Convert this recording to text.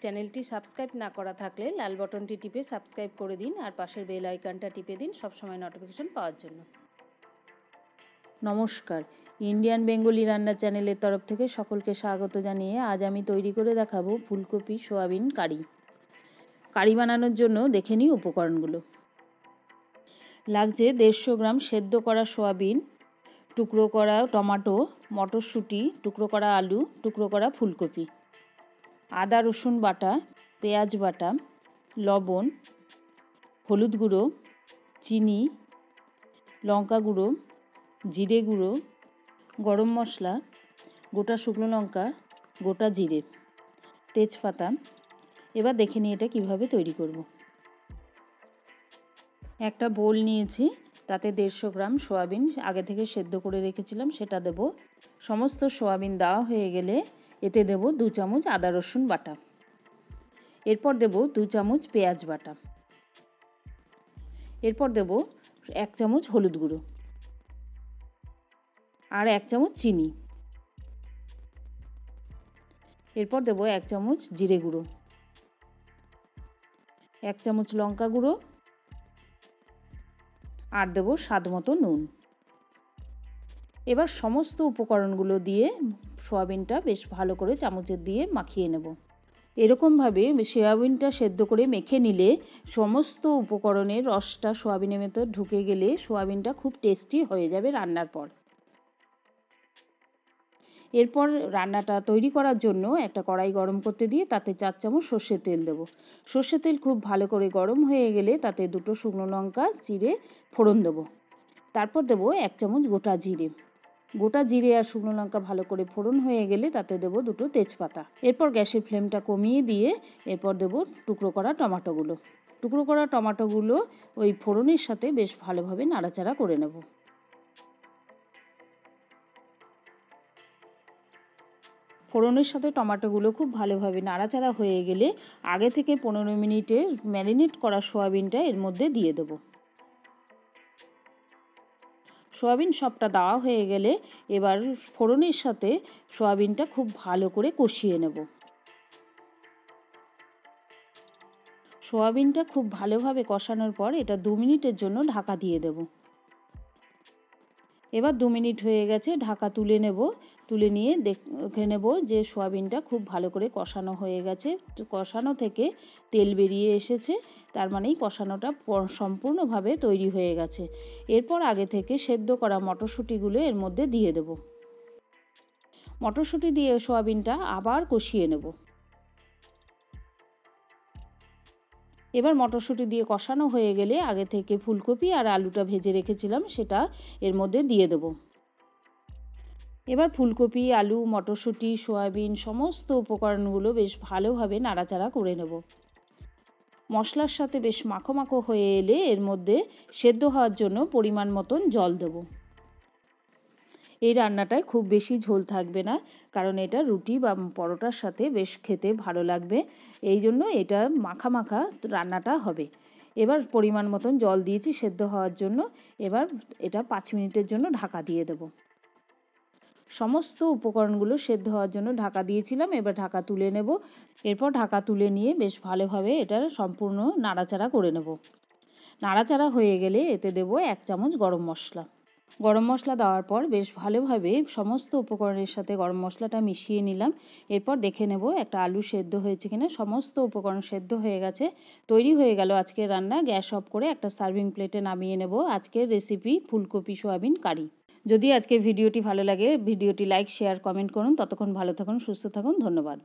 চ্যানেলটি সাবস্ক্রাইব না করা থাকলে লাল বাটনটি টিপে সাবস্ক্রাইব করে দিন আর পাশের বেল আইকনটা টিপে দিন সবসময় নোটিফিকেশন পাওয়ার জন্য। নমস্কার, ইন্ডিয়ান বেঙ্গলি রান্না চ্যানেলের তরফ থেকে সকলকে স্বাগত জানিয়ে আজ আমি তৈরি করে দেখাবো ফুলকপি সোয়াবিন কারি। কারি বানানোর জন্য দেখে নিই উপকরণগুলো। লাগছে 150 গ্রাম সেদ্ধ করা সোয়াবিন, টুকরো করা টমেটো, মটরশুঁটি, টুকরো করা আলু, টুকরো করা ফুলকপি, আদা রসুন বাটা, পেঁয়াজ বাটা, লবণ, হলুদ গুঁড়ো, চিনি, লঙ্কা গুঁড়ো, জিরে গুঁড়ো, গরম মশলা, গোটা শুকনো লঙ্কা, গোটা জিরে, তেজপাতা। এবার দেখে নিই এটা কীভাবে তৈরি করব। একটা বোল নিয়েছি, তাতে 150 গ্রাম সোয়াবিন আগে থেকে সেদ্ধ করে রেখেছিলাম সেটা দেব। সমস্ত সোয়াবিন দেওয়া হয়ে গেলে এতে দেব 2 চামচ আদা রসুন বাটা, এরপর দেব 2 চামচ পেঁয়াজ বাটা, এরপর দেব 1 চামচ হলুদ গুঁড়ো আর 1 চামচ চিনি, এরপর দেব 1 চামচ জিরে গুঁড়ো, 1 চামচ লঙ্কা গুঁড়ো আর দেব স্বাদ মতো নুন। এবার সমস্ত উপকরণগুলো দিয়ে সোয়াবিনটা বেশ ভালো করে চামচের দিয়ে মাখিয়ে নেব। এরকমভাবে সোয়াবিনটা সেদ্ধ করে মেখে নিলে সমস্ত উপকরণের রসটা সোয়াবিনের ভেতর ঢুকে গেলে সোয়াবিনটা খুব টেস্টি হয়ে যাবে রান্নার পর। এরপর রান্নাটা তৈরি করার জন্য একটা কড়াই গরম করতে দিয়ে তাতে 4 চামচ সর্ষের তেল দেবো। সর্ষের তেল খুব ভালো করে গরম হয়ে গেলে তাতে 2 শুকনো লঙ্কা চিড়ে ফোড়ন দেবো। তারপর দেবো 1 চামচ গোটা জিরে। গোটা জিরে আর শুকনো লঙ্কা ভালো করে ফোড়ন হয়ে গেলে তাতে দেবো 2 তেজপাতা। এরপর গ্যাসের ফ্লেমটা কমিয়ে দিয়ে এরপর দেবো টুকরো করা টমেটোগুলো। টুকরো করা টমেটোগুলো ওই ফোড়নের সাথে বেশ ভালোভাবে নাড়াচাড়া করে নেব। ফোড়নের সাথে টমেটোগুলো খুব ভালোভাবে নাড়াচাড়া হয়ে গেলে আগে থেকে 15 মিনিটের ম্যারিনেট করা সোয়াবিনটা এর মধ্যে দিয়ে দেবো। সোয়াবিন সবটা দেওয়া হয়ে গেলে এবার ফোড়নের সাথে সোয়াবিনটা খুব ভালো করে কষিয়ে নেব। সোয়াবিনটা খুব ভালোভাবে কষানোর পর এটা 2 মিনিটের জন্য ঢাকা দিয়ে দেব। এবার 2 মিনিট হয়ে গেছে, ঢাকা তুলে নেব। তুলে নিয়ে দেখে নেব যে সোয়াবিনটা খুব ভালো করে কষানো হয়ে গেছে। কষানো থেকে তেল বেরিয়ে এসেছে, তার মানেই কষানোটা সম্পূর্ণভাবে তৈরি হয়ে গেছে। এরপর আগে থেকে সেদ্ধ করা মটরশুঁটিগুলো এর মধ্যে দিয়ে দেব। মটরশুঁটি দিয়ে সোয়াবিনটা আবার কষিয়ে নেব। এবার মটরশুঁটি দিয়ে কষানো হয়ে গেলে আগে থেকে ফুলকপি আর আলুটা ভেজে রেখেছিলাম সেটা এর মধ্যে দিয়ে দেব। এবার ফুলকপি, আলু, মটরশুঁটি, সয়াবিন সমস্ত উপকরণগুলো বেশ ভালোভাবে নাড়াচাড়া করে নেব। মশলার সাথে বেশ মাখো মাখো হয়ে এলে এর মধ্যে সেদ্ধ হওয়ার জন্য পরিমাণ মতন জল দেব। এই রান্নাটায় খুব বেশি ঝোল থাকবে না, কারণ এটা রুটি বা পরোটার সাথে বেশ খেতে ভালো লাগবে, এই জন্য এটা মাখা মাখা রান্নাটা হবে। এবার পরিমাণ মতন জল দিয়েছি সেদ্ধ হওয়ার জন্য। এবার এটা 5 মিনিটের জন্য ঢাকা দিয়ে দেব। সমস্ত উপকরণগুলো সেদ্ধ হওয়ার জন্য ঢাকা দিয়েছিলাম, এবার ঢাকা তুলে নেব। এরপর ঢাকা তুলে নিয়ে বেশ ভালোভাবে এটার সম্পূর্ণ নাড়াচাড়া করে নেব। নাড়াচাড়া হয়ে গেলে এতে দেব 1 চামচ গরম মশলা। গরম মশলা দেওয়ার পর বেশ ভালোভাবে সমস্ত উপকরণের সাথে গরম মশলাটা মিশিয়ে নিলাম। এরপর দেখে নেব একটা আলু সেদ্ধ হয়েছে কিনা। সমস্ত উপকরণ সেদ্ধ হয়ে গেছে। তৈরি হয়ে গেল আজকের রান্না। গ্যাস অফ করে একটা সার্ভিং প্লেটে নামিয়ে নেব আজকের রেসিপি ফুলকপি সোয়াবিন কারি। যদি আজকের ভিডিওটি ভালো লাগে ভিডিওটি লাইক, শেয়ার, কমেন্ট করুন। ততক্ষণ ভালো থাকুন, সুস্থ থাকুন। ধন্যবাদ।